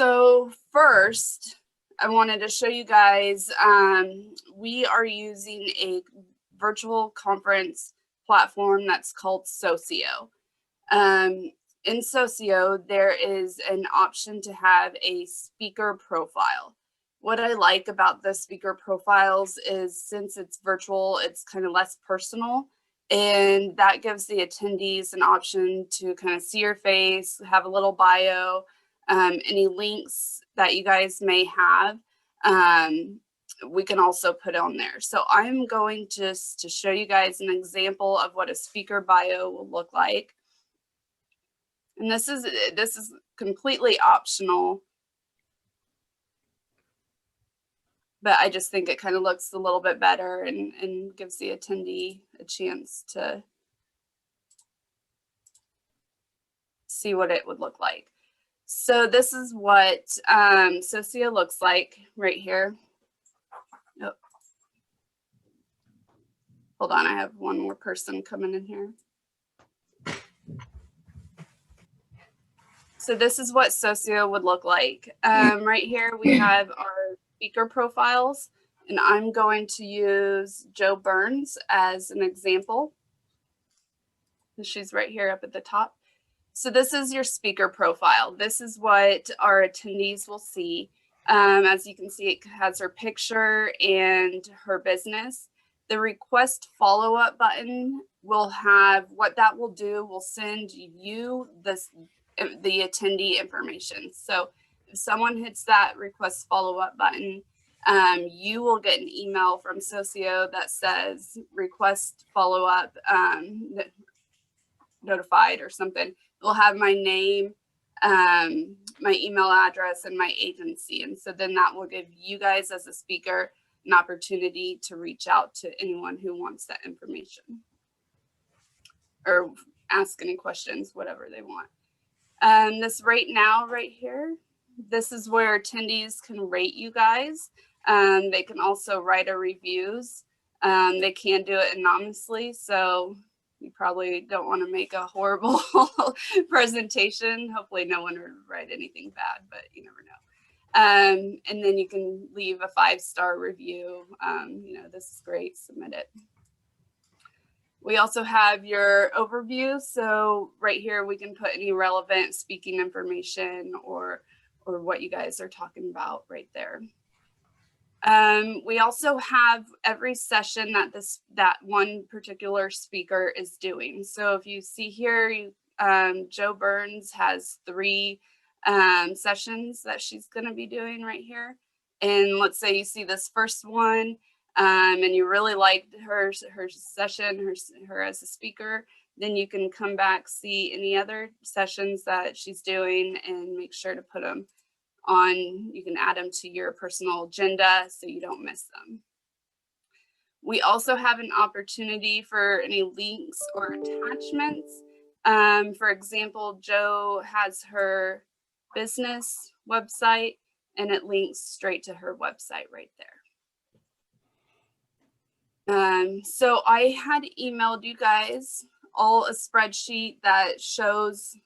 So first, I wanted to show you guys, we are using a virtual conference platform that's called Socio. In Socio, there is an option to have a speaker profile. What I like about the speaker profiles is since it's virtual, it's kind of less personal, and that gives the attendees an option to kind of see your face, have a little bio, any links that you guys may have, we can also put on there. So I'm going just to show you guys an example of what a speaker bio will look like. And this is completely optional, but I just think it kind of looks a little bit better and gives the attendee a chance to see what it would look like. So this is what Socio looks like right here. Oh. Hold on, I have one more person coming in here. So this is what Socio would look like. Right here we have our speaker profiles, and I'm going to use Jo Burns as an example. She's right here up at the top. So this is your speaker profile. This is what our attendees will see. As you can see, it has her picture and her business. The request follow-up button will have, what that will do, will send you the attendee information. So if someone hits that request follow-up button, you will get an email from Socio that says request follow-up notified or something. It will have my name, my email address, and my agency. And so then that will give you guys as a speaker an opportunity to reach out to anyone who wants that information or ask any questions, whatever they want. This right now, right here, this is where attendees can rate you guys. They can also write a reviews. They can do it anonymously, so you probably don't want to make a horrible presentation. Hopefully no one would write anything bad, but you never know. And then you can leave a 5-star review. You know, this is great, submit it. We also have your overview. So right here, we can put any relevant speaking information or what you guys are talking about right there. We also have every session that one particular speaker is doing. So if you see here, Jo Burns has 3 sessions that she's going to be doing right here. And let's say you see this first one, and you really liked her session, her as a speaker, then you can come back, see any other sessions that she's doing, and make sure to put them on. You can add them to your personal agenda so you don't miss them. We also have an opportunity for any links or attachments. For example, Jo has her business website, and it links straight to her website right there. So I had emailed you guys all a spreadsheet that shows,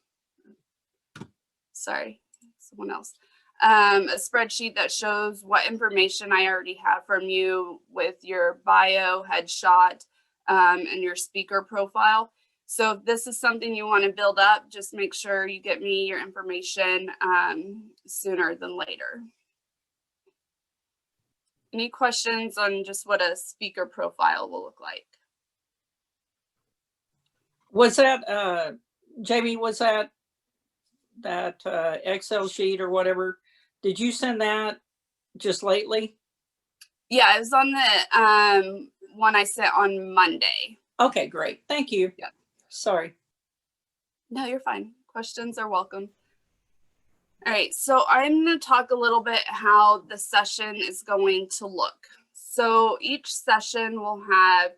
sorry, someone else, a spreadsheet that shows what information I already have from you with your bio, headshot, and your speaker profile. So if this is something you want to build up, just make sure you get me your information sooner than later. Any questions on just what a speaker profile will look like? Was that, Jamie, was that Excel sheet or whatever? Did you send that just lately? Yeah, it was on the one I sent on Monday. Okay, great. Thank you. Yeah. Sorry. No, you're fine. Questions are welcome. All right, so I'm going to talk a little bit how the session is going to look. So each session will have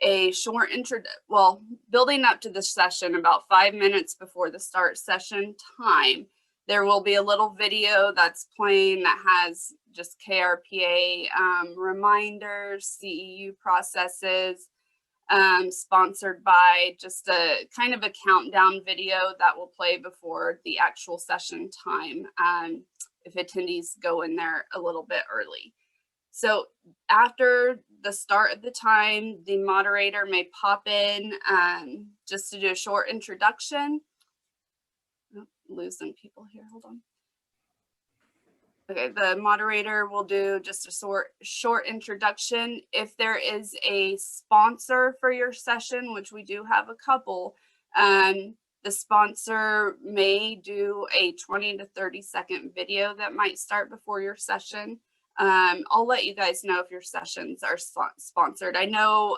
a short intro, well, building up to the session about 5 minutes before the start session time, there will be a little video that's playing that has just KRPA reminders, CEU processes, sponsored by just a kind of a countdown video that will play before the actual session time. if attendees go in there a little bit early. So after the start of the time, the moderator may pop in just to do a short introduction. Oh, losing people here, hold on. Okay, the moderator will do just a short introduction. If there is a sponsor for your session, which we do have a couple, the sponsor may do a 20 to 30-second video that might start before your session. I'll let you guys know if your sessions are sponsored. I know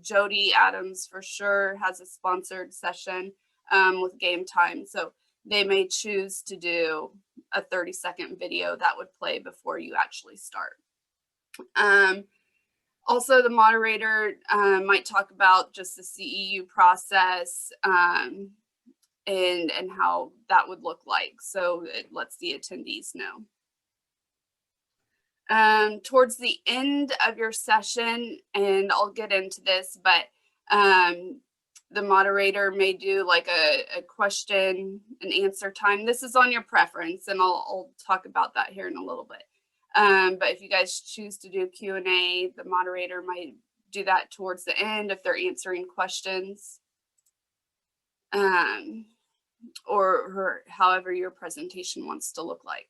Jody Adams for sure has a sponsored session with Game Time. So they may choose to do a 30-second video that would play before you actually start. Also, the moderator might talk about just the CEU process and how that would look like. So it lets the attendees know. Towards the end of your session, and I'll get into this, but the moderator may do like a question and answer time. This is on your preference, and I'll talk about that here in a little bit. But if you guys choose to do Q&A, the moderator might do that towards the end if they're answering questions, or however your presentation wants to look like.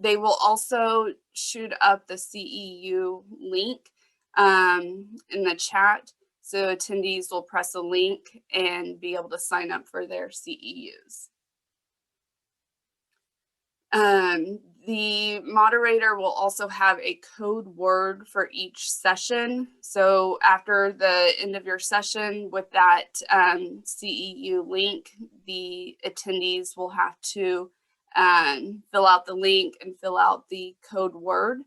They will also shoot up the CEU link in the chat. So attendees will press a link and be able to sign up for their CEUs. The moderator will also have a code word for each session. So after the end of your session with that CEU link, the attendees will have to fill out the link and fill out the code word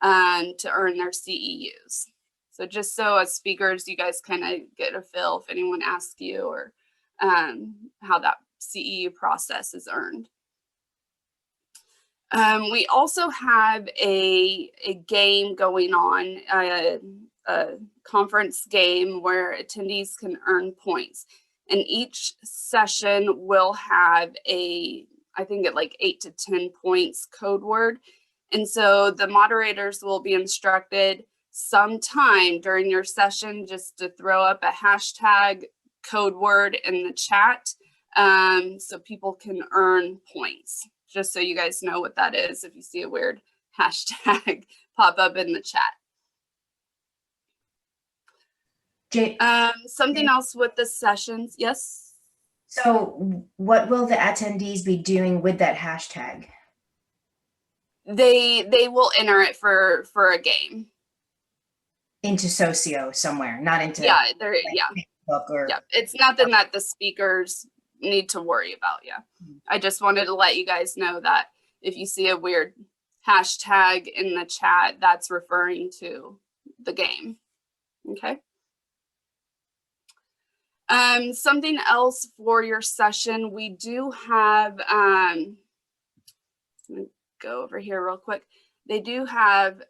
to earn their CEUs. So just so as speakers, you guys kind of get a feel if anyone asks you or how that CEU process is earned. We also have a game going on, a conference game where attendees can earn points. And each session will have I think at like 8 to 10 points code word. And so the moderators will be instructed sometime during your session just to throw up a hashtag code word in the chat so people can earn points. Just so you guys know what that is if you see a weird hashtag pop up in the chat. Something else with the sessions, yes? So what will the attendees be doing with that hashtag? They will enter it for a game. Into Socio somewhere, not into Facebook or it's nothing that the speakers need to worry about. I just wanted to let you guys know that if you see a weird hashtag in the chat, that's referring to the game. Okay. Something else for your session, we do have, let me go over here real quick. They do have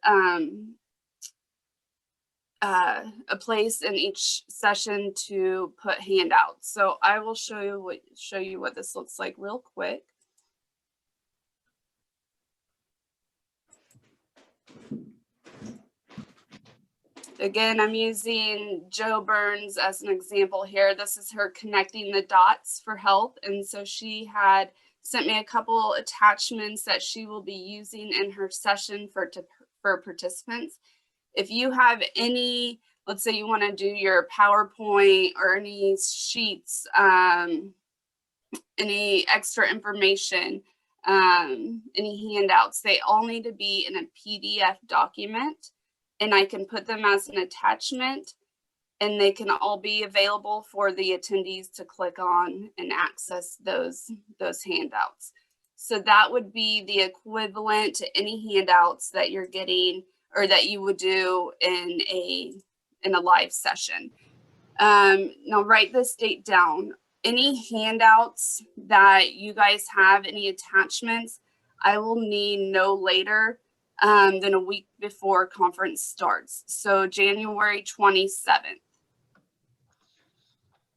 a place in each session to put handouts. So I will show you what this looks like real quick. Again, I'm using Jo Burns as an example here. This is her connecting the dots for health. And so she had sent me a couple attachments that she will be using in her session for participants. If you have any, let's say you want to do your PowerPoint or any sheets, any extra information, any handouts, they all need to be in a PDF document. And I can put them as an attachment, and they can all be available for the attendees to click on and access those handouts. So that would be the equivalent to any handouts that you're getting or that you would do in a live session. Now write this date down. Any handouts that you guys have, any attachments, I will need no later than a week before conference starts. So January 27th.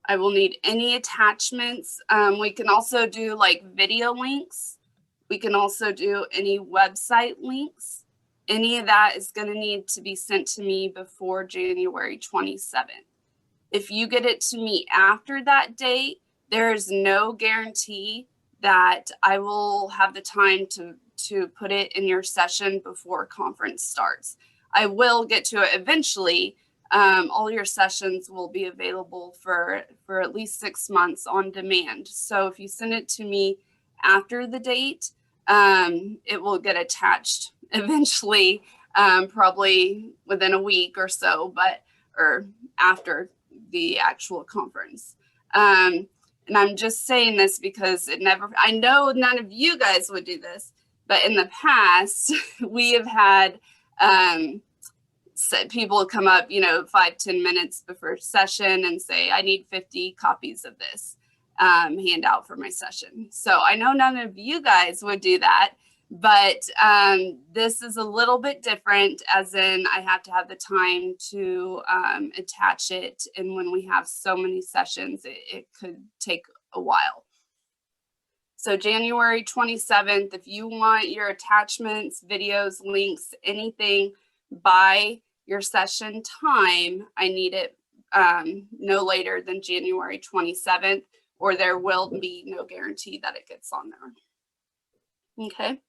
I will need any attachments. We can also do like video links. We can also do any website links. Any of that is going to need to be sent to me before January 27th. If you get it to me after that date, there is no guarantee that I will have the time to put it in your session before conference starts. I will get to it eventually. All your sessions will be available for at least 6 months on demand. So if you send it to me after the date, it will get attached eventually, probably within a week or so, or after the actual conference. And I'm just saying this because I know none of you guys would do this, but in the past, we have had people come up, 5-10 minutes before session and say, I need 50 copies of this handout for my session. So I know none of you guys would do that, but this is a little bit different, as in I have to have the time to attach it. And when we have so many sessions, it could take a while. So January 27th, if you want your attachments, videos, links, anything by your session time, I need it no later than January 27th, or there will be no guarantee that it gets on there. Okay.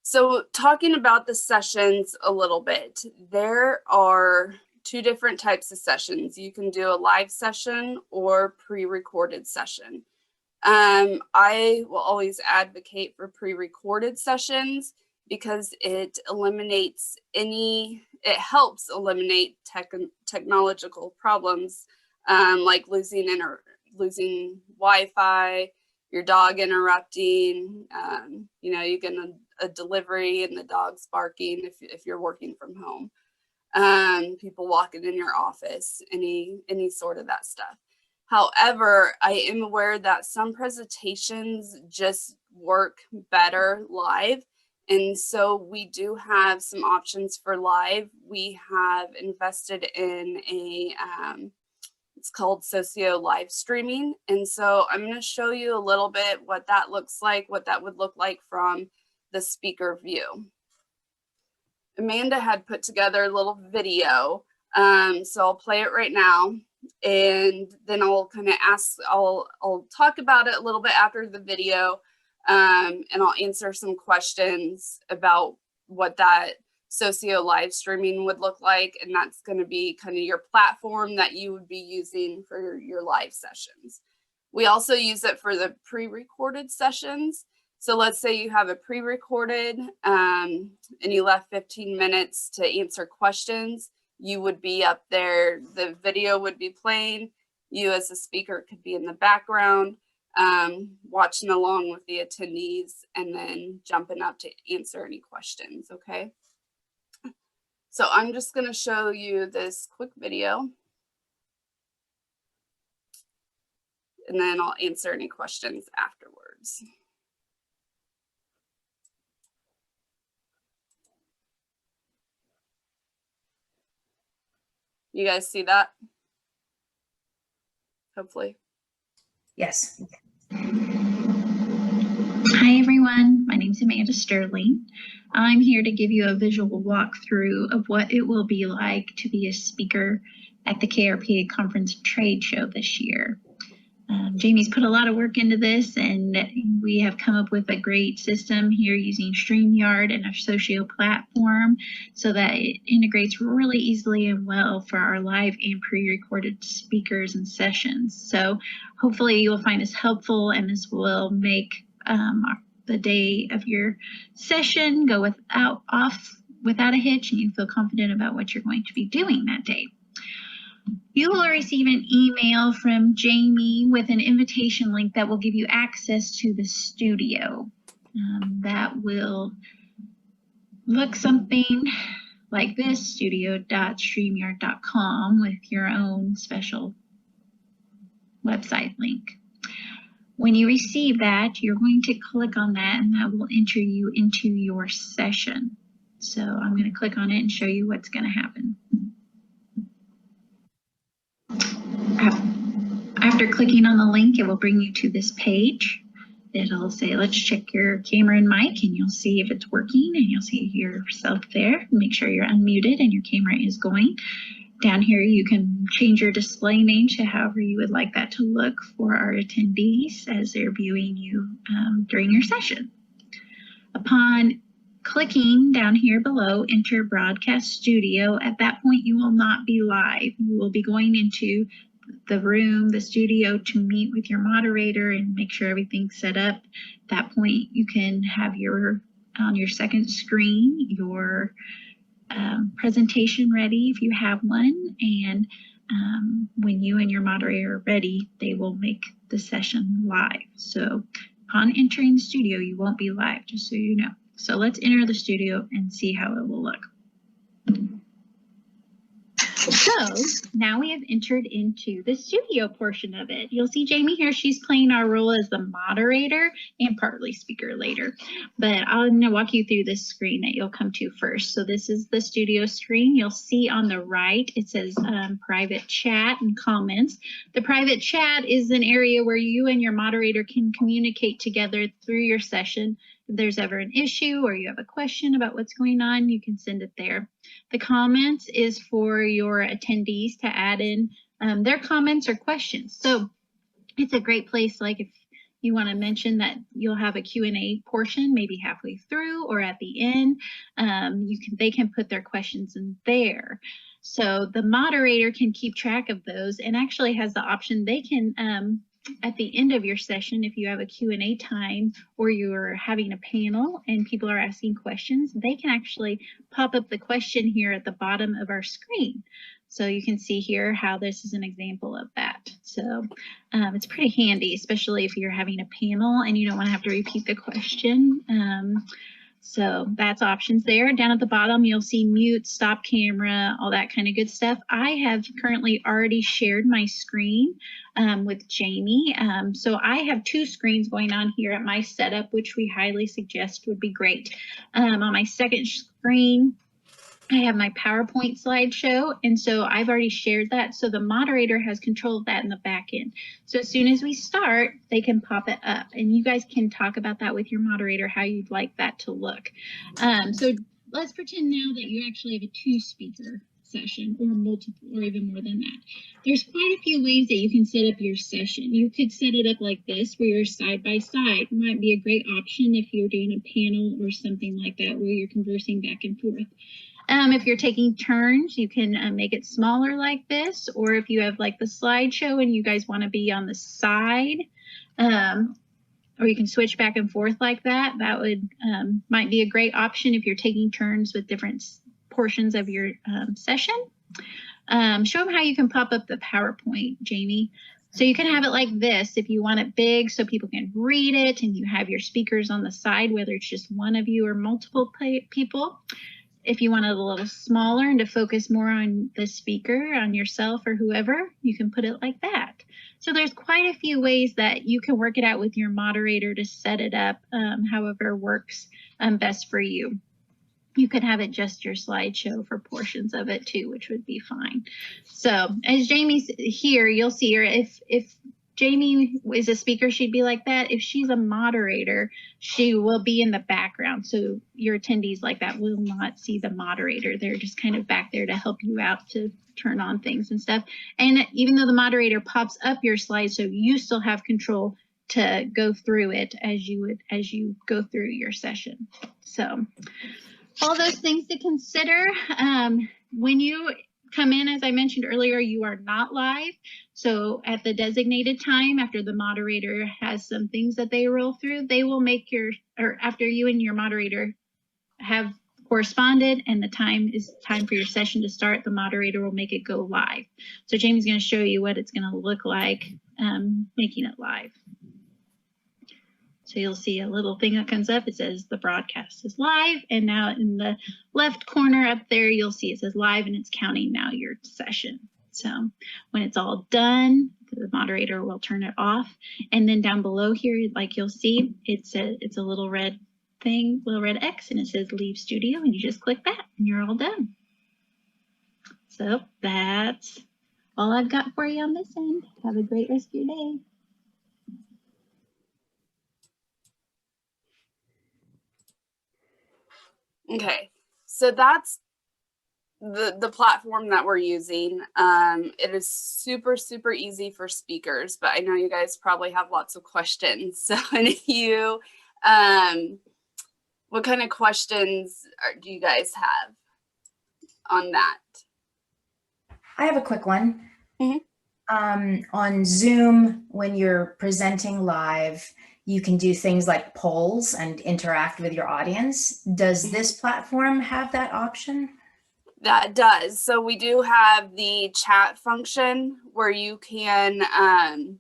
So talking about the sessions a little bit, there are 2 different types of sessions. You can do a live session or pre-recorded session. I will always advocate for pre-recorded sessions because it helps eliminate technological problems, like losing Wi-Fi, your dog interrupting, you get a delivery and the dog's barking if you're working from home, people walking in your office, any sort of that stuff. However, I am aware that some presentations just work better live. And so we do have some options for live. We have invested in it's called Socio live streaming. And so I'm going to show you a little bit what that looks like, what that would look like from the speaker view. Amanda had put together a little video. So I'll play it right now. And then I'll kind of I'll talk about it a little bit after the video, and I'll answer some questions about what that Socio live streaming would look like. And that's going to be kind of your platform that you would be using for your live sessions. We also use it for the pre-recorded sessions. So let's say you have a pre-recorded and you left 15 minutes to answer questions. You would be up there, the video would be playing. You as a speaker could be in the background, watching along with the attendees and then jumping up to answer any questions, okay? So I'm just gonna show you this quick video. And then I'll answer any questions afterwards. You guys see that? Hopefully. Yes. Hi everyone, my name is Amanda Sterling. I'm here to give you a visual walkthrough of what it will be like to be a speaker at the KRPA conference trade show this year. Jamie's put a lot of work into this, and we have come up with a great system here using StreamYard and our Socio platform so that it integrates really easily and well for our live and pre-recorded speakers and sessions. So hopefully you'll find this helpful, and this will make the day of your session go without a hitch, and you feel confident about what you're going to be doing that day. You will receive an email from Jamie with an invitation link that will give you access to the studio. That will look something like this, studio.streamyard.com, with your own special website link. When you receive that, you're going to click on that, and that will enter you into your session. So I'm going to click on it and show you what's going to happen. After clicking on the link, it will bring you to this page. It'll say, let's check your camera and mic, and you'll see if it's working, and you'll see yourself there. Make sure you're unmuted and your camera is going. Down here, you can change your display name to however you would like that to look for our attendees as they're viewing you during your session. Upon clicking down here below, enter Broadcast Studio. At that point, you will not be live. You will be going into the room, the studio, to meet with your moderator and make sure everything's set up. At that point, you can have on your second screen, your presentation ready if you have one. And when you and your moderator are ready, they will make the session live. So upon entering the studio, you won't be live, just so you know. So let's enter the studio and see how it will look. So now we have entered into the studio portion of it. You'll see Jamie here. She's playing our role as the moderator and partly speaker later. But I'm going to walk you through this screen that you'll come to first. So this is the studio screen. You'll see on the right, it says private chat and comments. The private chat is an area where you and your moderator can communicate together through your session. If there's ever an issue or you have a question about what's going on, you can send it there. The comments is for your attendees to add in their comments or questions. So it's a great place, like if you want to mention that you'll have a Q&A portion, maybe halfway through or at the end, they can put their questions in there. So the moderator can keep track of those and actually has the option they can at the end of your session, if you have a Q&A time or you're having a panel and people are asking questions, they can actually pop up the question here at the bottom of our screen. So you can see here how this is an example of that. So it's pretty handy, especially if you're having a panel and you don't want to have to repeat the question. So that's options there. Down at the bottom, you'll see mute, stop camera, all that kind of good stuff. I have currently already shared my screen with Jamie. So I have two screens going on here at my setup, which we highly suggest would be great. On my second screen, I have my PowerPoint slideshow, and so I've already shared that. So the moderator has control of that in the back end. So as soon as we start, they can pop it up, and you guys can talk about that with your moderator, how you'd like that to look. So let's pretend now that you actually have a two-speaker session or multiple or even more than that. There's quite a few ways that you can set up your session. You could set it up like this where you're side by side. It might be a great option if you're doing a panel or something like that where you're conversing back and forth. If you're taking turns, you can make it smaller like this, or if you have like the slideshow and you guys want to be on the side, or you can switch back and forth like that. That would might be a great option if you're taking turns with different portions of your session. Show them how you can pop up the PowerPoint, Jamie. So you can have it like this if you want it big so people can read it and you have your speakers on the side, whether it's just one of you or multiple people. If you want it a little smaller and to focus more on the speaker, on yourself or whoever, you can put it like that. So there's quite a few ways that you can work it out with your moderator to set it up however works best for you. You could have it just your slideshow for portions of it too, which would be fine. So as Jamie's here, you'll see her. If Jamie is a speaker, she'd be like that. If she's a moderator, she will be in the background. So your attendees like that will not see the moderator. They're just kind of back there to help you out to turn on things and stuff. And even though the moderator pops up your slides, so you still have control to go through it as you go through your session. So all those things to consider. When you come in, as I mentioned earlier, you are not live. So at the designated time, after the moderator has some things that they roll through, they will make or after you and your moderator have corresponded and the time is time for your session to start, the moderator will make it go live. So Jamie's going to show you what it's going to look like making it live. So you'll see a little thing that comes up. It says the broadcast is live. And now in the left corner up there, you'll see it says live and it's counting now your session. So when it's all done, the moderator will turn it off. And then down below here, like you'll see, it's a little red thing, little red X, and it says leave studio. And you just click that and you're all done. So that's all I've got for you on this end. Have a great rest of your day. Okay, so that's the platform that we're using. It is super, super easy for speakers, but I know you guys probably have lots of questions. So if you, what kind of questions do you guys have on that? I have a quick one. Mhm. On Zoom, when you're presenting live, you can do things like polls and interact with your audience. Does this platform have that option? That does. So we do have the chat function where you can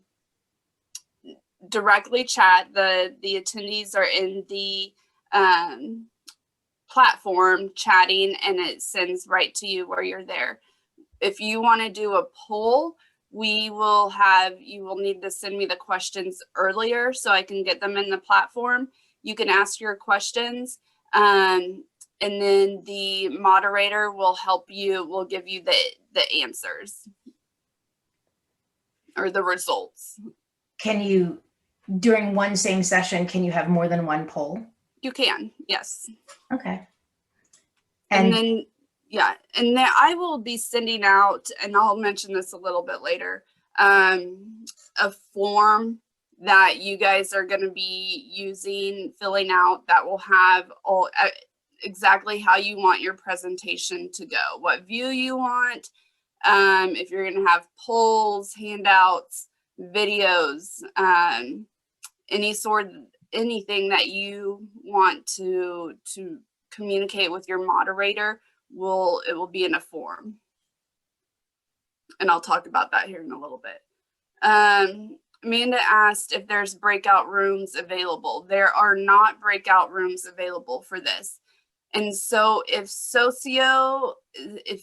directly chat. The attendees are in the platform chatting, and it sends right to you where you're there. If you want to do a poll, you will need to send me the questions earlier so I can get them in the platform. You can ask your questions, and then the moderator will give you the answers or the results. Can you, during one same session, can you have more than one poll? You can, yes. Okay. And then, yeah, and then I will be sending out, and I'll mention this a little bit later, a form that you guys are going to be filling out that will have all exactly how you want your presentation to go, what view you want, if you're going to have polls, handouts, videos, anything that you want to communicate with your moderator, it will be in a form. And I'll talk about that here in a little bit. Amanda asked if there's breakout rooms available. There are not breakout rooms available for this. And so if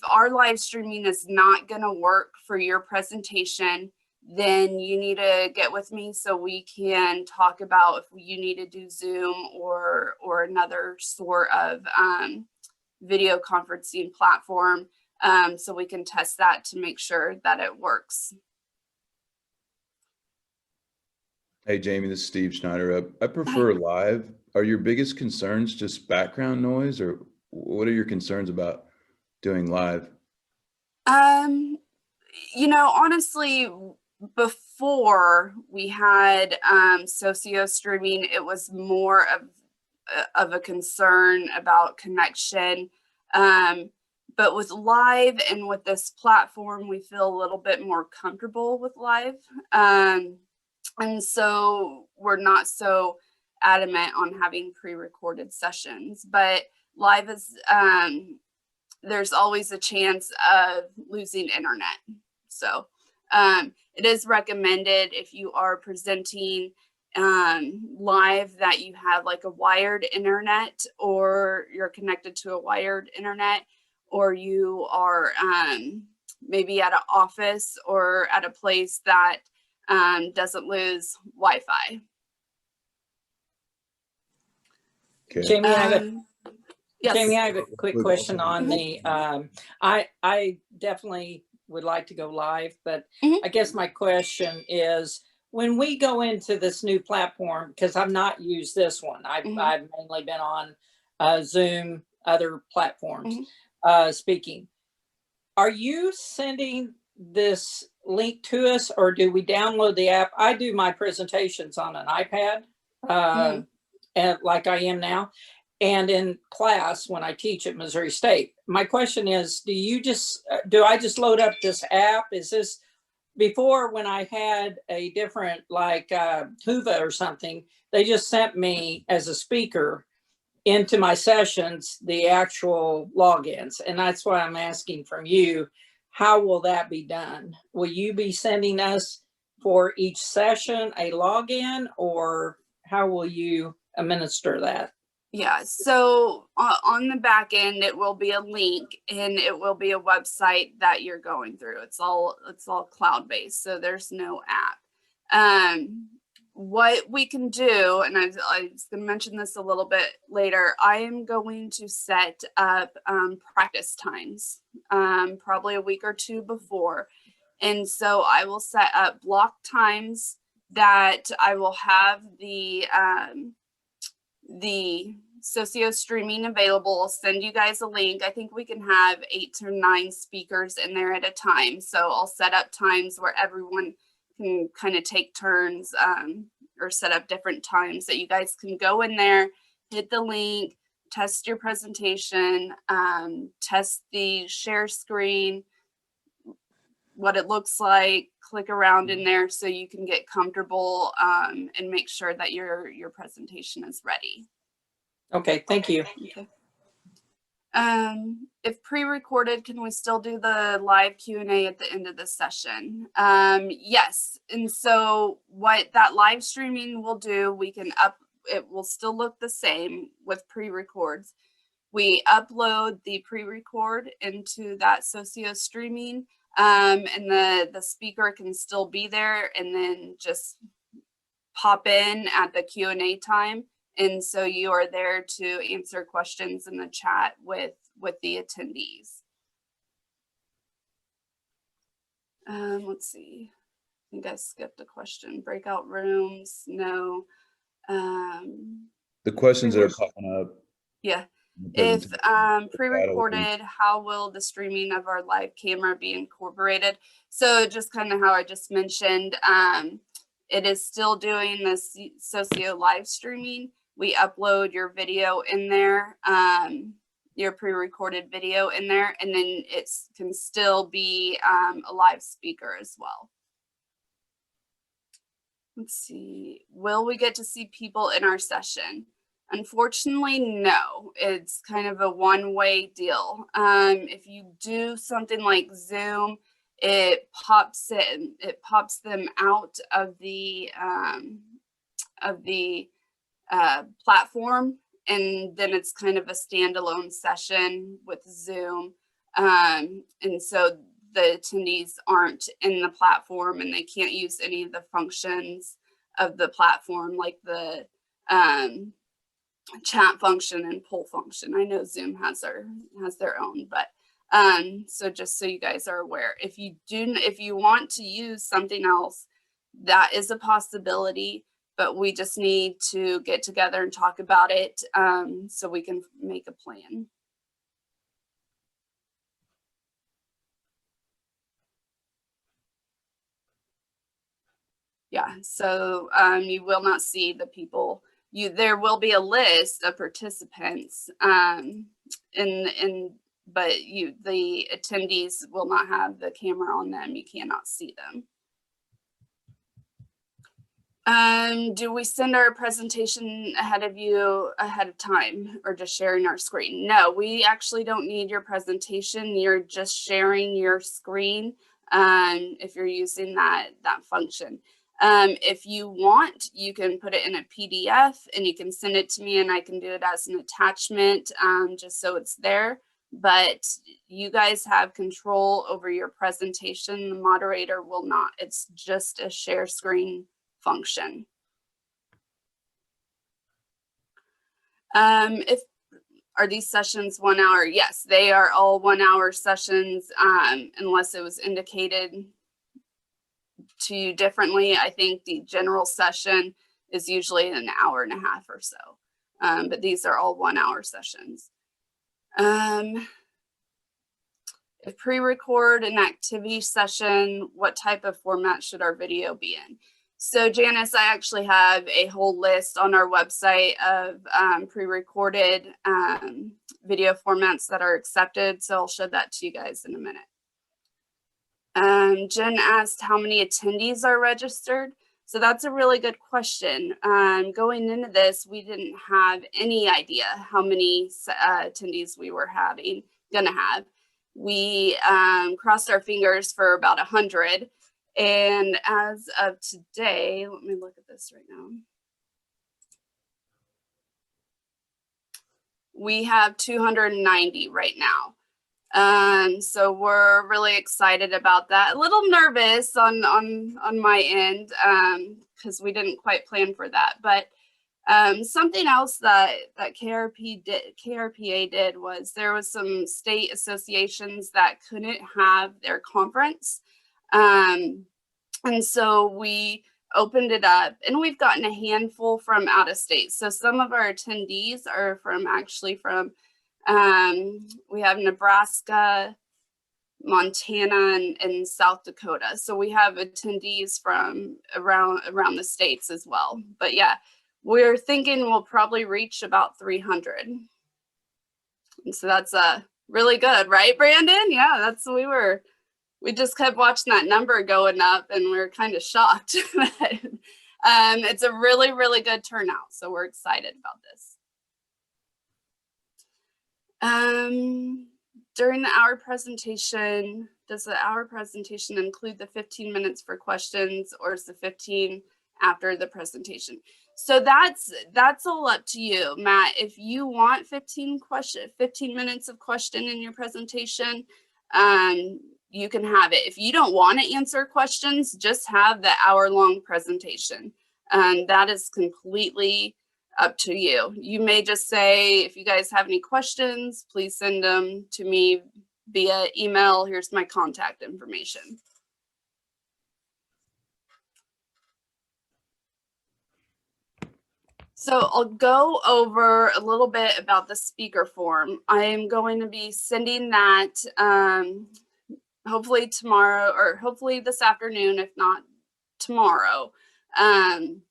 our live streaming is not going to work for your presentation, then you need to get with me so we can talk about if you need to do Zoom or another sort of video conferencing platform, so we can test that to make sure that it works. Hey, Jamie, this is Steve Schneider. I prefer live. Are your biggest concerns just background noise, or what are your concerns about doing live? Honestly, before we had socio streaming, it was more of a concern about connection. But with live and with this platform, we feel a little bit more comfortable with live. And so we're not so adamant on having pre-recorded sessions, but live is, there's always a chance of losing internet. So it is recommended if you are presenting live that you have like a wired internet, or you're connected to a wired internet, or you are maybe at an office or at a place that doesn't lose Wi-Fi. Okay. Jamie, Yes. Jamie, I have a quick question on the, I definitely would like to go live, but I guess my question is, when we go into this new platform, because I've not used this one, I've mainly been on Zoom, other platforms, speaking. Are you sending this link to us, or do we download the app? I do my presentations on an iPad, and like I am now, and in class when I teach at Missouri State. My question is, do I just load up this app? Is this, before when I had a different, like Huva or something, they just sent me as a speaker into my sessions the actual logins, and that's why I'm asking from you, how will that be done? Will you be sending us for each session a login, or how will you administer that? Yeah, so on the back end, it will be a link, and it will be a website that you're going through. It's all cloud-based, so there's no app. What we can do, and I was going to mention this a little bit later, I am going to set up practice times, probably a week or two before. And so I will set up block times that I will have the socio streaming available. I'll send you guys a link. I think we can have 8 to 9 speakers in there at a time. So I'll set up times where everyone can kind of take turns, or set up different times that you guys can go in there, hit the link, test your presentation, test the share screen, what it looks like, click around in there so you can get comfortable, and make sure that your presentation is ready. Okay, thank you. Okay. If pre-recorded, can we still do the live Q&A at the end of the session? Yes. And so what that live streaming will do, it will still look the same with pre-records. We upload the pre-record into that socio streaming, and the speaker can still be there and then just pop in at the Q&A time. And so you are there to answer questions in the chat with the attendees. Let's see. I think I skipped a question. Breakout rooms, no. The questions that are popping up. Yeah. in the If presentation, pre-recorded, how will the streaming of our live camera be incorporated? So just kind of how I just mentioned, it is still doing this socio live streaming. We upload your video in there, your pre-recorded video in there, and then it can still be a live speaker as well. Let's see, will we get to see people in our session? Unfortunately, no. It's kind of a one-way deal. If you do something like Zoom, it pops them out of the platform, and then it's kind of a standalone session with Zoom. And so the attendees aren't in the platform and they can't use any of the functions of the platform, like the chat function and poll function. I know Zoom has their own, but so just so you guys are aware, if you want to use something else, that is a possibility, but we just need to get together and talk about it, so we can make a plan. Yeah, so you will not see the people. There will be a list of participants, but the attendees will not have the camera on them. You cannot see them. Do we send our presentation ahead of time, or just sharing our screen? No, we actually don't need your presentation. You're just sharing your screen, if you're using that function. If you want, you can put it in a PDF and you can send it to me and I can do it as an attachment, just so it's there. But you guys have control over your presentation. The moderator will not. It's just a share screen function. Are these sessions 1 hour? Yes, they are all 1 hour sessions, unless it was indicated to you differently. I think the general session is usually an hour and a half or so, but these are all 1 hour sessions. If pre-record an activity session, what type of format should our video be in? So Janice, I actually have a whole list on our website of pre-recorded video formats that are accepted. So I'll show that to you guys in a minute. Jen asked how many attendees are registered. So that's a really good question. Going into this, we didn't have any idea how many attendees we were gonna have. We crossed our fingers for about 100. And as of today, let me look at this right now. We have 290 right now. So we're really excited about that. A little nervous on my end, because we didn't quite plan for that. But something else that KRPA did was there was some state associations that couldn't have their conference And so we opened it up, and we've gotten a handful from out of state. So some of our attendees are actually from, we have Nebraska, Montana, and South Dakota. So we have attendees from around the states as well. But yeah, we're thinking we'll probably reach about 300. And so that's really good, right, Brandon? Yeah, we just kept watching that number going up, and we were kind of shocked. But it's a really, really good turnout. So we're excited about this. During the hour presentation, does the hour presentation include the 15 minutes for questions, or is the 15 after the presentation? So that's all up to you, Matt. If you want 15 minutes of question in your presentation, you can have it. If you don't want to answer questions, just have the hour-long presentation. That is completely up to you. You may just say, if you guys have any questions, please send them to me via email. Here's my contact information. So I'll go over a little bit about the speaker form. I am going to be sending that hopefully tomorrow, or hopefully this afternoon, if not tomorrow. And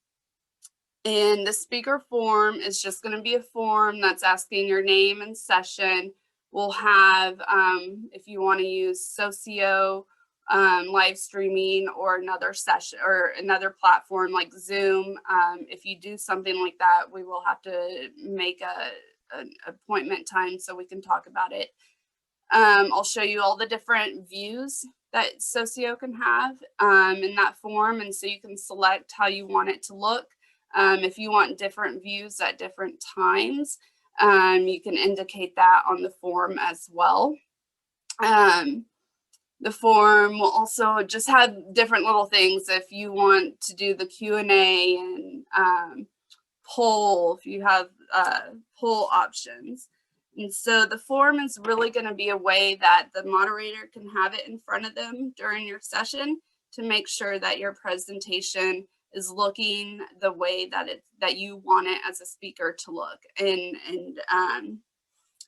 the speaker form is just going to be a form that's asking your name and session. We'll have, if you want to use Socio live streaming, or another session or another platform like Zoom, if you do something like that, we will have to make an appointment time so we can talk about it. I'll show you all the different views that Socio can have in that form, and so you can select how you want it to look. If you want different views at different times, you can indicate that on the form as well. The form will also just have different little things. If you want to do the Q&A and poll, if you have poll options. And so the form is really going to be a way that the moderator can have it in front of them during your session to make sure that your presentation is looking the way that you want it as a speaker to look, and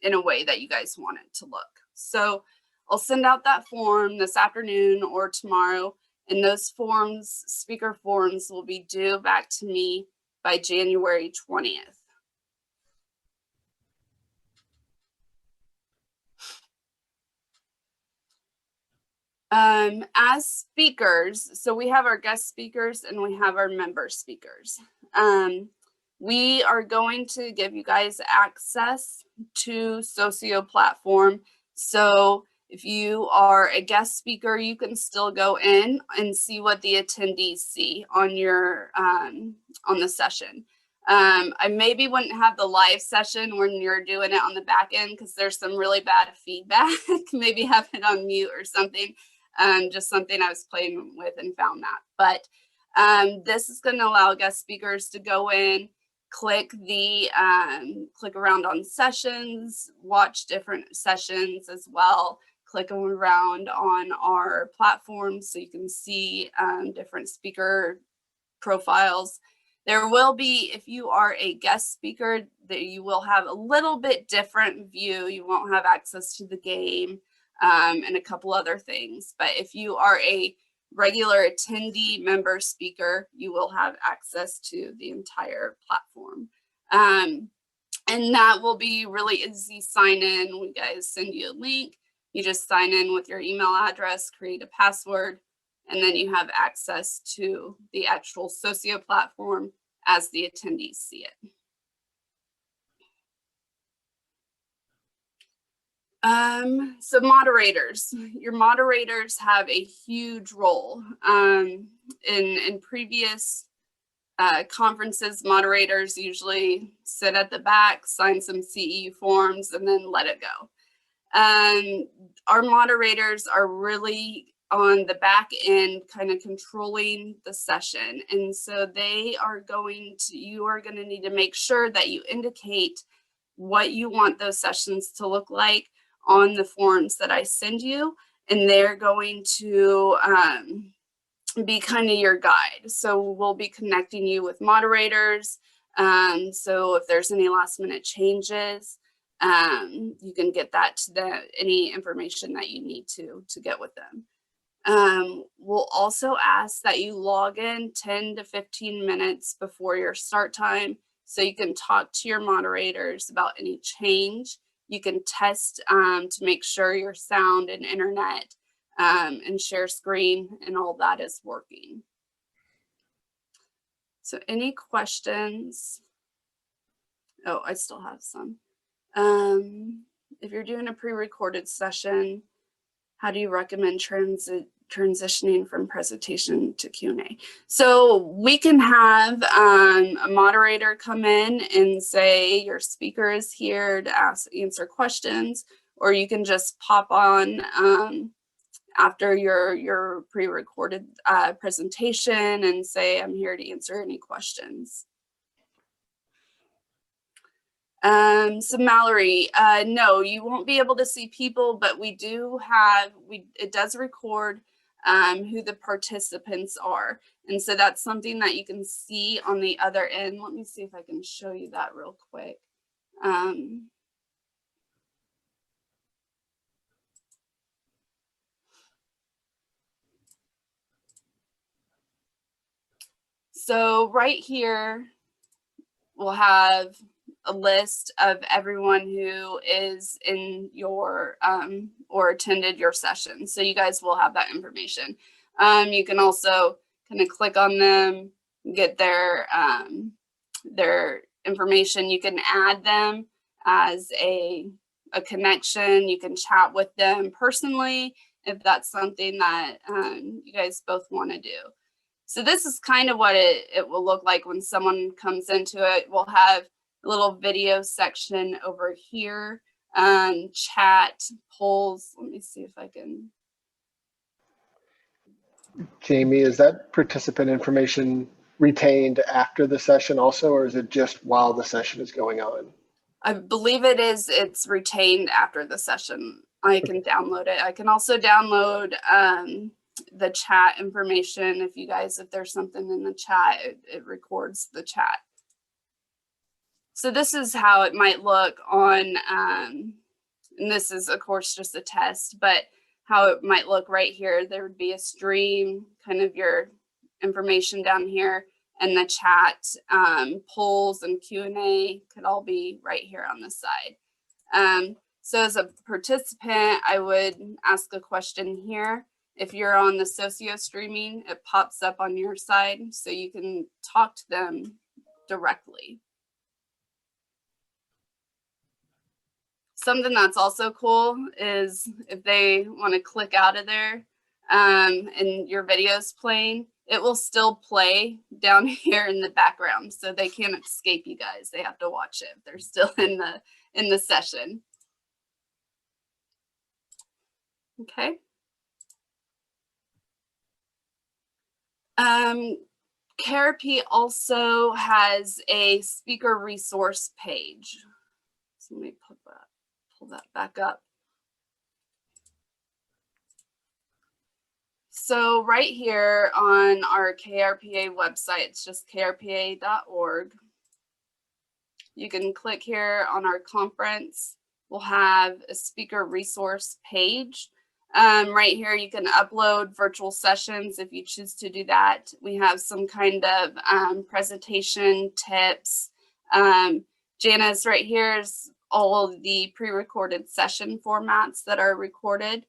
in a way that you guys want it to look. So I'll send out that form this afternoon or tomorrow, and those forms, speaker forms, will be due back to me by January 20th. As speakers, so we have our guest speakers and we have our member speakers. We are going to give you guys access to Socio platform. So if you are a guest speaker, you can still go in and see what the attendees see on your on the session. I maybe wouldn't have the live session when you're doing it on the back end, because there's some really bad feedback. Maybe have it on mute or something. Just something I was playing with and found that. But this is going to allow guest speakers to go in, click around on sessions, watch different sessions as well, click around on our platform so you can see different speaker profiles. There will be, if you are a guest speaker, that you will have a little bit different view. You won't have access to the game and a couple other things. But if you are a regular attendee member speaker, you will have access to the entire platform. And that will be really easy sign in. We guys send you a link. You just sign in with your email address, create a password, and then you have access to the actual Socio platform as the attendees see it. So moderators, your moderators have a huge role. In previous conferences, moderators usually sit at the back, sign some CEU forms, and then let it go. Our moderators are really on the back end, kind of controlling the session. And so you are going to need to make sure that you indicate what you want those sessions to look like on the forms that I send you. and they're going to be kind of your guide. So we'll be connecting you with moderators. So if there's any last minute changes, you can get that to them, any information that you need to get with them. We'll also ask that you log in 10 to 15 minutes before your start time so you can talk to your moderators about any change. You can test to make sure your sound and internet and share screen and all that is working. So any questions? Oh, I still have some. If you're doing a pre-recorded session, how do you recommend transitioning from presentation to Q&A? So we can have a moderator come in and say your speaker is here to answer questions, or you can just pop on after your pre-recorded presentation and say, I'm here to answer any questions. So Mallory, no, you won't be able to see people, but we do have, it does record who the participants are. And so that's something that you can see on the other end. Let me see if I can show you that real quick. So right here, we'll have a list of everyone who is in your or attended your session. So you guys will have that information. You can also kind of click on them, get their information. You can add them as a connection. You can chat with them personally if that's something that you guys both want to do. So this is kind of what it will look like when someone comes into it. We'll have a little video section over here, chat, polls. Let me see if I can. Jamie, is that participant information retained after the session also, or is it just while the session is going on? I believe it's retained after the session. I can download it. I can also download the chat information. If there's something in the chat, it records the chat. So this is how it might look on, and this is of course just a test, but how it might look right here. There would be a stream, kind of your information down here, and the chat, polls and Q&A could all be right here on the side. So as a participant, I would ask a question here. If you're on the socio streaming, it pops up on your side so you can talk to them directly. Something that's also cool is if they want to click out of there and your video's playing, it will still play down here in the background. So they can't escape you guys. They have to watch it if they're still in the session. Okay. KRPA also has a speaker resource page. So let me pull that back up. So right here on our KRPA website, it's just krpa.org. You can click here on our conference. We'll have a speaker resource page. Right here, you can upload virtual sessions if you choose to do that. We have some kind of presentation tips. Janice, right here is all of the pre-recorded session formats that are recorded.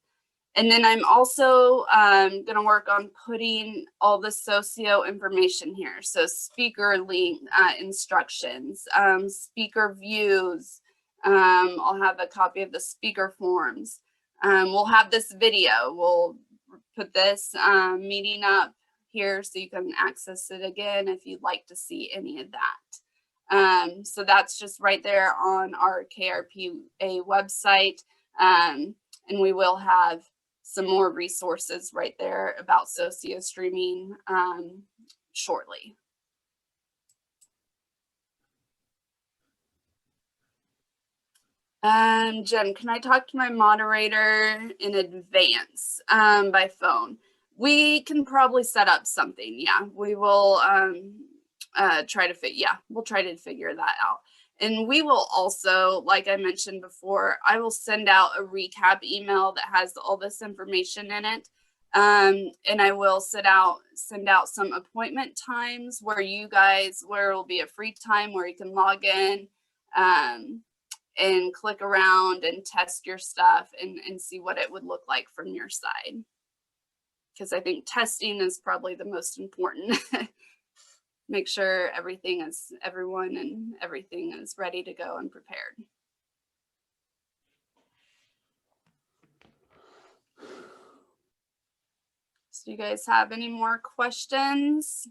And then I'm also going to work on putting all the socio information here. So speaker link instructions, speaker views. I'll have a copy of the speaker forms. We'll have this video. We'll put this meeting up here so you can access it again if you'd like to see any of that. So that's just right there on our KRPA website. And we will have some more resources right there about socio streaming shortly. Jen, can I talk to my moderator in advance by phone? We can probably set up something. Yeah, we will try to figure that out. And we will also, like I mentioned before, I will send out a recap email that has all this information in it. And I will send out some appointment times where it will be a free time where you can log in and click around and test your stuff and see what it would look like from your side. Because I think testing is probably the most important. Make sure everything is ready to go and prepared. So you guys have any more questions?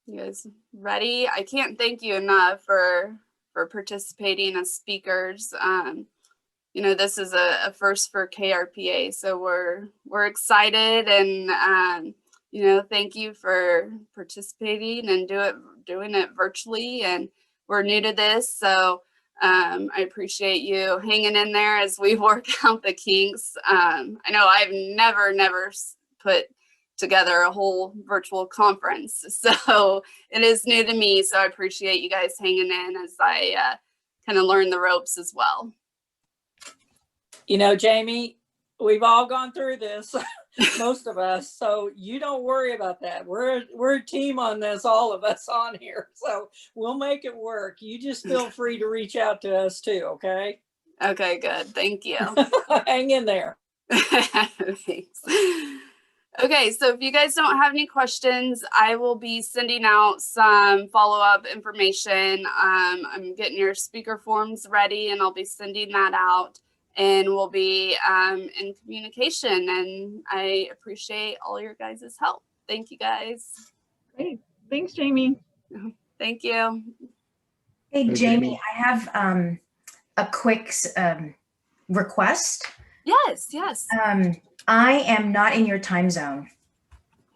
You guys ready? I can't thank you enough for participating as speakers. You know, this is a first for KRPA, so we're excited, and you know, thank you for participating and doing it virtually. And we're new to this, so I appreciate you hanging in there as we work out the kinks. I know I've never put together a whole virtual conference, so it is new to me. So I appreciate you guys hanging in as I kind of learn the ropes as well. You know, Jamie, we've all gone through this, most of us. So you don't worry about that. We're a team on this, all of us on here. So we'll make it work. You just feel free to reach out to us too, okay? Okay, good. Thank you. Hang in there. Thanks. Okay, so if you guys don't have any questions, I will be sending out some follow-up information. I'm getting your speaker forms ready, and I'll be sending that out. And we'll be in communication, and I appreciate all your guys' help. Thank you, guys. Great. Thanks, Jamie. Thank you. Hey, Hey, Jamie, Jamie. I have a quick request. Yes. I am not in your time zone.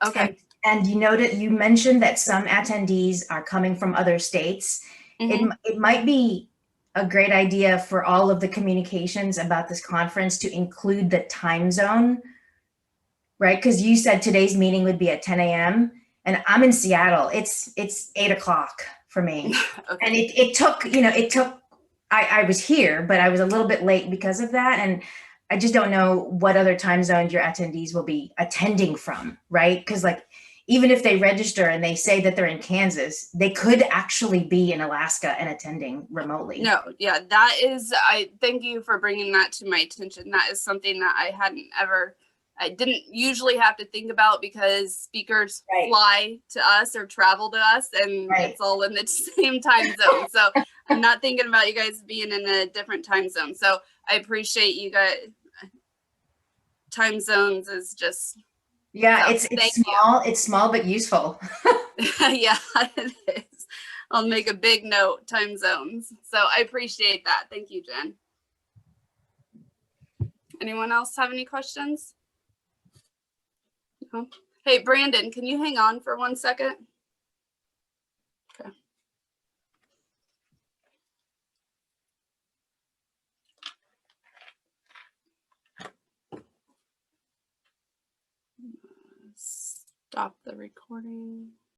Okay. And you mentioned that some attendees are coming from other states. Mhm. It might be a great idea for all of the communications about this conference to include the time zone, right? Because you said today's meeting would be at 10 a.m. and I'm in Seattle. It's 8 o'clock for me. Okay. And it took, I was here, but I was a little bit late because of that. And I just don't know what other time zones your attendees will be attending from, right? Because like, even if they register and they say that they're in Kansas, they could actually be in Alaska and attending remotely. No, yeah, I thank you for bringing that to my attention. That is something that I didn't usually have to think about, because speakers Right. fly to us or travel to us, and Right. it's all in the same time zone. So I'm not thinking about you guys being in a different time zone. So I appreciate you guys. Time zones is just, Yeah, so it's thank you. small. It's small but useful. Yeah, it is. I'll make a big note, time zones. So I appreciate that. Thank you, Jen. Anyone else have any questions? No? Hey, Brandon, can you hang on for 1 second? Okay. Stop the recording.